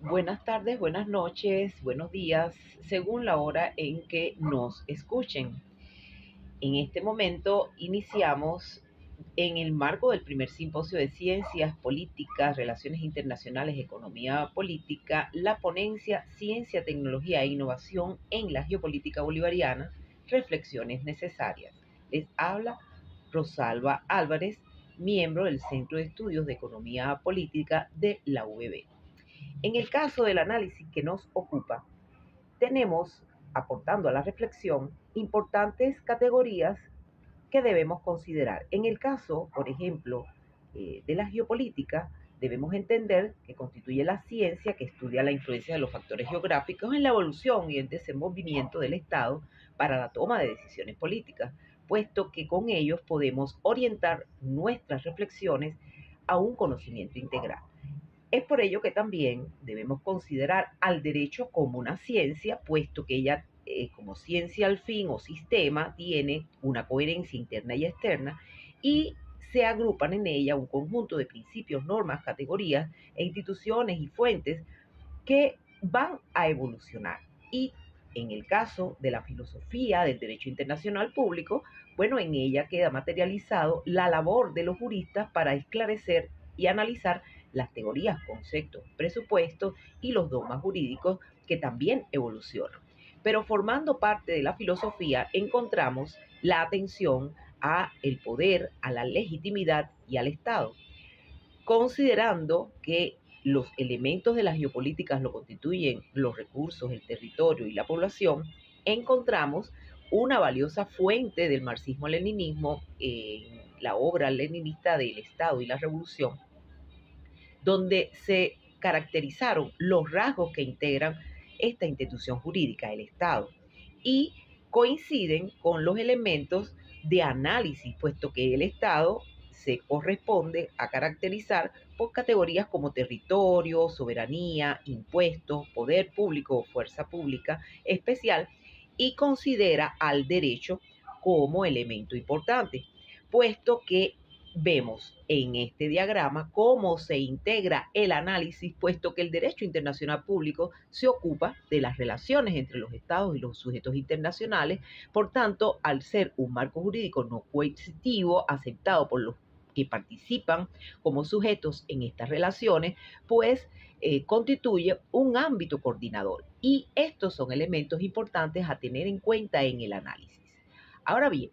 Buenas tardes, buenas noches, buenos días, según la hora en que nos escuchen. En este momento iniciamos en el marco del primer simposio de Ciencias Políticas, Relaciones Internacionales, Economía Política, la ponencia Ciencia, Tecnología e Innovación en la Geopolítica Bolivariana, reflexiones necesarias. Les habla Rosalba Álvarez, miembro del Centro de Estudios de Economía Política de la UBB. En el caso del análisis que nos ocupa, tenemos, aportando a la reflexión, importantes categorías que debemos considerar. En el caso, por ejemplo, de la geopolítica, debemos entender que constituye la ciencia que estudia la influencia de los factores geográficos en la evolución y el desenvolvimiento del Estado para la toma de decisiones políticas, puesto que con ellos podemos orientar nuestras reflexiones a un conocimiento integral. Es por ello que también debemos considerar al derecho como una ciencia, puesto que ella, como ciencia al fin o sistema, tiene una coherencia interna y externa y se agrupan en ella un conjunto de principios, normas, categorías e instituciones y fuentes que van a evolucionar. Y en el caso de la filosofía del derecho internacional público, bueno, en ella queda materializado la labor de los juristas para esclarecer y analizar las teorías, conceptos, presupuestos y los dogmas jurídicos que también evolucionan. Pero formando parte de la filosofía encontramos la atención a el poder, a la legitimidad y al Estado, considerando que los elementos de las geopolíticas lo constituyen los recursos, el territorio y la población. Encontramos una valiosa fuente del marxismo-leninismo en la obra leninista del Estado y la Revolución, donde se caracterizaron los rasgos que integran esta institución jurídica, el Estado, y coinciden con los elementos de análisis, puesto que el Estado se corresponde a caracterizar por categorías como territorio, soberanía, impuestos, poder público o fuerza pública especial, y considera al derecho como elemento importante, puesto que vemos en este diagrama cómo se integra el análisis, puesto que el derecho internacional público se ocupa de las relaciones entre los estados y los sujetos internacionales. Por tanto, al ser un marco jurídico no coercitivo aceptado por los que participan como sujetos en estas relaciones, pues constituye un ámbito coordinador. Y estos son elementos importantes a tener en cuenta en el análisis. Ahora bien,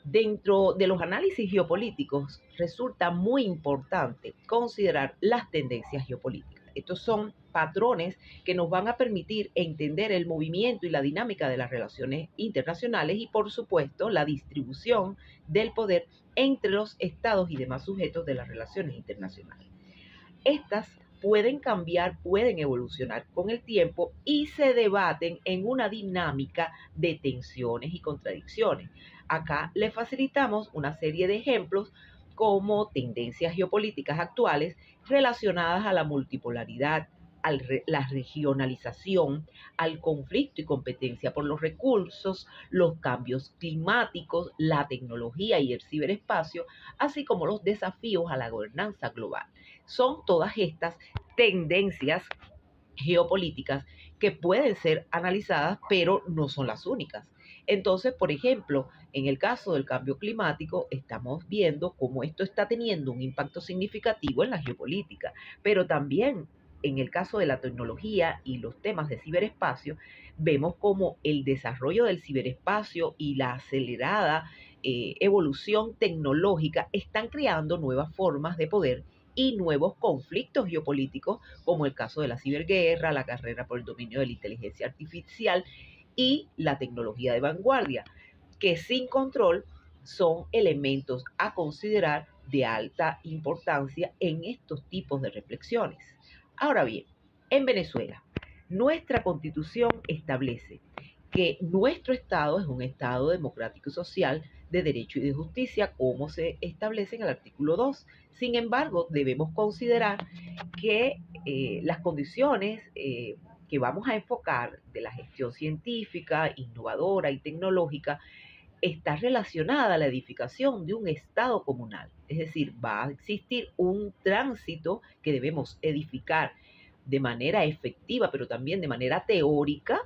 dentro de los análisis geopolíticos resulta muy importante considerar las tendencias geopolíticas. Estos son patrones que nos van a permitir entender el movimiento y la dinámica de las relaciones internacionales y, por supuesto, la distribución del poder entre los estados y demás sujetos de las relaciones internacionales. Estas pueden cambiar, pueden evolucionar con el tiempo y se debaten en una dinámica de tensiones y contradicciones. Acá le facilitamos una serie de ejemplos como tendencias geopolíticas actuales relacionadas a la multipolaridad, la regionalización, al conflicto y competencia por los recursos, los cambios climáticos, la tecnología y el ciberespacio, así como los desafíos a la gobernanza global. Son todas estas tendencias geopolíticas que pueden ser analizadas, pero no son las únicas. Entonces, por ejemplo, en el caso del cambio climático, estamos viendo cómo esto está teniendo un impacto significativo en la geopolítica, pero también en el caso de la tecnología y los temas de ciberespacio, vemos cómo el desarrollo del ciberespacio y la acelerada evolución tecnológica están creando nuevas formas de poder y nuevos conflictos geopolíticos, como el caso de la ciberguerra, la carrera por el dominio de la inteligencia artificial y la tecnología de vanguardia, que sin control son elementos a considerar de alta importancia en estos tipos de reflexiones. Ahora bien, en Venezuela, nuestra constitución establece que nuestro Estado es un Estado democrático y social de derecho y de justicia, como se establece en el artículo 2. Sin embargo, debemos considerar que las condiciones que vamos a enfocar de la gestión científica, innovadora y tecnológica está relacionada a la edificación de un Estado comunal. Es decir, va a existir un tránsito que debemos edificar de manera efectiva, pero también de manera teórica,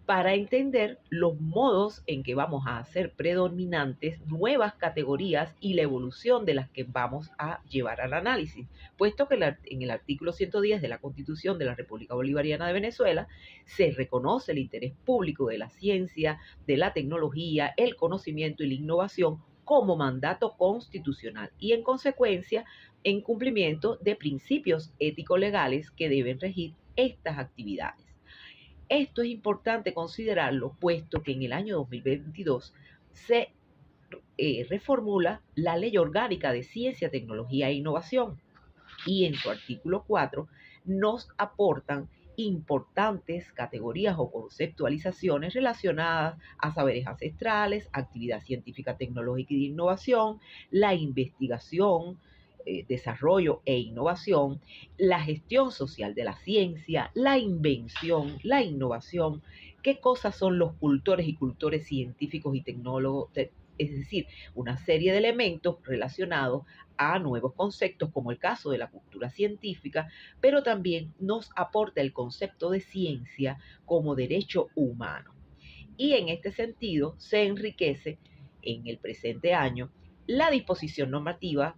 para entender los modos en que vamos a hacer predominantes nuevas categorías y la evolución de las que vamos a llevar al análisis, puesto que en el artículo 110 de la Constitución de la República Bolivariana de Venezuela se reconoce el interés público de la ciencia, de la tecnología, el conocimiento y la innovación como mandato constitucional y, en consecuencia, en cumplimiento de principios ético-legales que deben regir estas actividades. Esto es importante considerarlo, puesto que en el año 2022 se reformula la Ley Orgánica de Ciencia, Tecnología e Innovación, y en su artículo 4 nos aportan importantes categorías o conceptualizaciones relacionadas a saberes ancestrales, actividad científica, tecnológica y de innovación, la investigación, desarrollo e innovación, la gestión social de la ciencia, la invención, la innovación, qué cosas son los cultores y cultores científicos y tecnólogos, es decir, una serie de elementos relacionados a nuevos conceptos, como el caso de la cultura científica, pero también nos aporta el concepto de ciencia como derecho humano. Y en este sentido se enriquece en el presente año la disposición normativa,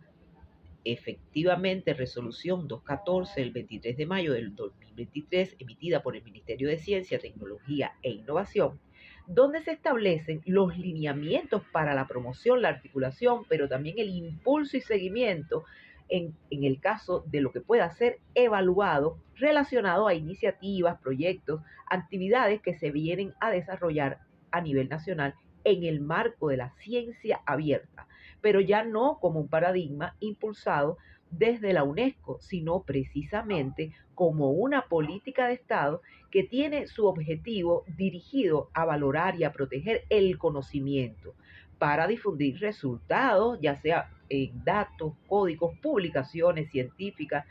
efectivamente resolución 214 del 23 de mayo del 2023, emitida por el Ministerio de Ciencia, Tecnología e Innovación, donde se establecen los lineamientos para la promoción, la articulación, pero también el impulso y seguimiento en el caso de lo que pueda ser evaluado relacionado a iniciativas, proyectos, actividades que se vienen a desarrollar a nivel nacional en el marco de la ciencia abierta, pero ya no como un paradigma impulsado desde la UNESCO, sino precisamente como una política de Estado que tiene su objetivo dirigido a valorar y a proteger el conocimiento para difundir resultados, ya sea en datos, códigos, publicaciones científicas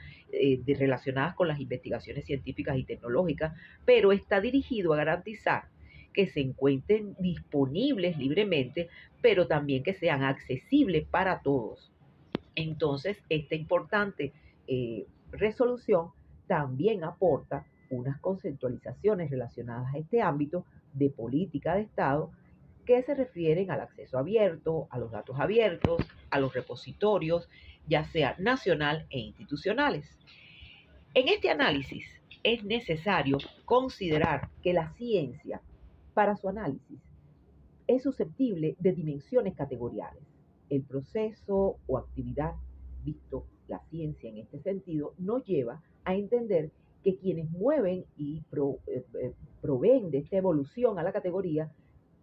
relacionadas con las investigaciones científicas y tecnológicas, pero está dirigido a garantizar que se encuentren disponibles libremente, pero también que sean accesibles para todos. Entonces, esta importante resolución también aporta unas conceptualizaciones relacionadas a este ámbito de política de Estado que se refieren al acceso abierto, a los datos abiertos, a los repositorios, ya sea nacional e institucionales. En este análisis es necesario considerar que la ciencia, para su análisis, es susceptible de dimensiones categoriales. El proceso o actividad, visto la ciencia en este sentido, nos lleva a entender que quienes mueven y proveen de esta evolución a la categoría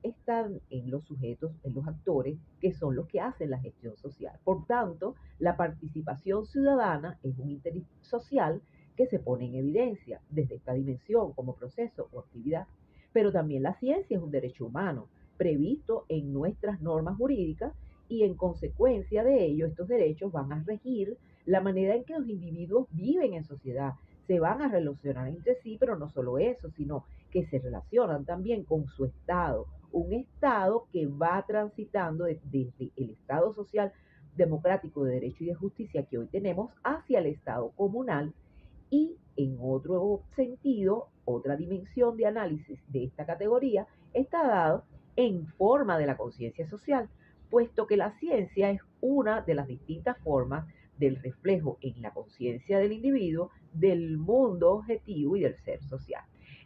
están en los sujetos, en los actores, que son los que hacen la gestión social. Por tanto, la participación ciudadana es un interés social que se pone en evidencia desde esta dimensión como proceso o actividad. Pero también la ciencia es un derecho humano previsto en nuestras normas jurídicas y en consecuencia de ello estos derechos van a regir la manera en que los individuos viven en sociedad, se van a relacionar entre sí, pero no solo eso, sino que se relacionan también con su estado, un estado que va transitando desde el estado social democrático de derecho y de justicia que hoy tenemos hacia el estado comunal y en otro sentido, otra dimensión de análisis de esta categoría está dado en forma de la conciencia social, puesto que la ciencia es una de las distintas formas del reflejo en la conciencia del individuo del mundo objetivo y del ser social.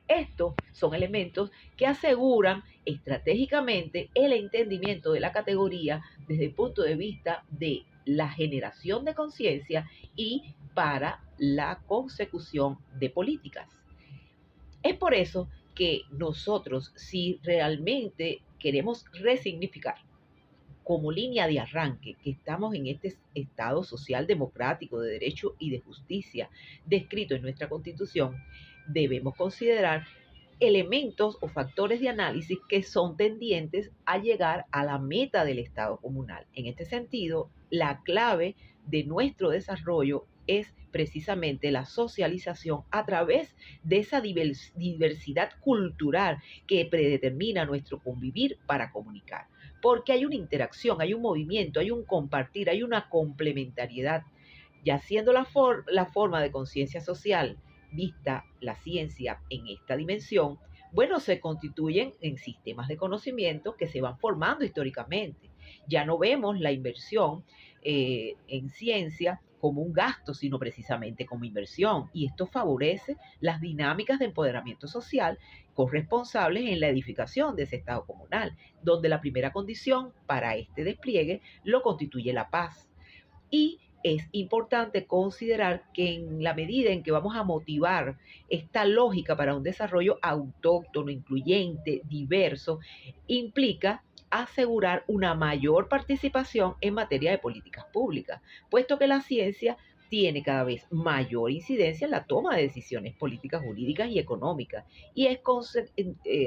Estos son elementos que aseguran estratégicamente el entendimiento de la categoría desde el punto de vista de la generación de conciencia y para la consecución de políticas. Es por eso que nosotros, si realmente queremos resignificar como línea de arranque que estamos en este Estado social democrático de derecho y de justicia descrito en nuestra Constitución, debemos considerar elementos o factores de análisis que son tendientes a llegar a la meta del Estado comunal. En este sentido, la clave de nuestro desarrollo es precisamente la socialización a través de esa diversidad cultural que predetermina nuestro convivir para comunicar. Porque hay una interacción, hay un movimiento, hay un compartir, hay una complementariedad, ya siendo la forma de conciencia social vista la ciencia en esta dimensión, bueno, se constituyen en sistemas de conocimiento que se van formando históricamente. Ya no vemos la inversión en ciencia como un gasto, sino precisamente como inversión. Y esto favorece las dinámicas de empoderamiento social corresponsables en la edificación de ese Estado comunal, donde la primera condición para este despliegue lo constituye la paz. Y es importante considerar que en la medida en que vamos a motivar esta lógica para un desarrollo autóctono, incluyente, diverso, implica asegurar una mayor participación en materia de políticas públicas, puesto que la ciencia tiene cada vez mayor incidencia en la toma de decisiones políticas, jurídicas y económicas. Y es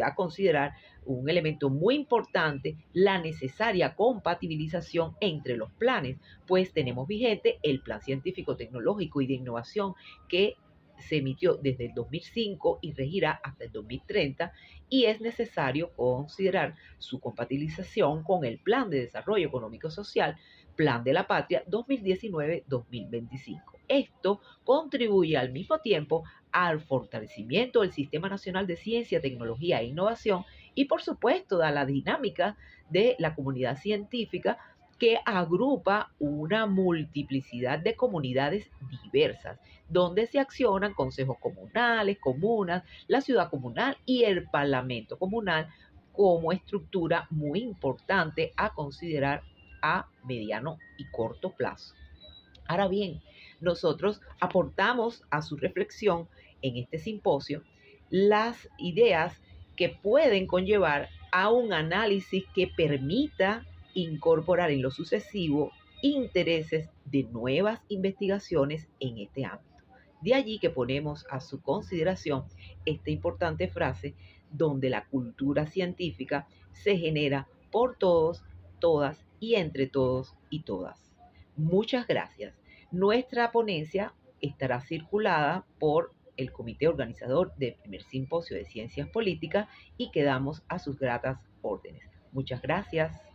a considerar un elemento muy importante la necesaria compatibilización entre los planes, pues tenemos vigente el Plan Científico, Tecnológico y de Innovación que se emitió desde el 2005 y regirá hasta el 2030 y es necesario considerar su compatibilización con el Plan de Desarrollo Económico Social, Plan de la Patria 2019-2025. Esto contribuye al mismo tiempo al fortalecimiento del Sistema Nacional de Ciencia, Tecnología e Innovación y por supuesto a la dinámica de la comunidad científica que agrupa una multiplicidad de comunidades diversas, donde se accionan consejos comunales, comunas, la ciudad comunal y el parlamento comunal como estructura muy importante a considerar a mediano y corto plazo. Ahora bien, nosotros aportamos a su reflexión en este simposio las ideas que pueden conllevar a un análisis que permita incorporar en lo sucesivo intereses de nuevas investigaciones en este ámbito. De allí que ponemos a su consideración esta importante frase donde la cultura científica se genera por todos, todas y entre todos y todas. Muchas gracias. Nuestra ponencia estará circulada por el comité organizador del primer simposio de ciencias políticas y quedamos a sus gratas órdenes. Muchas gracias.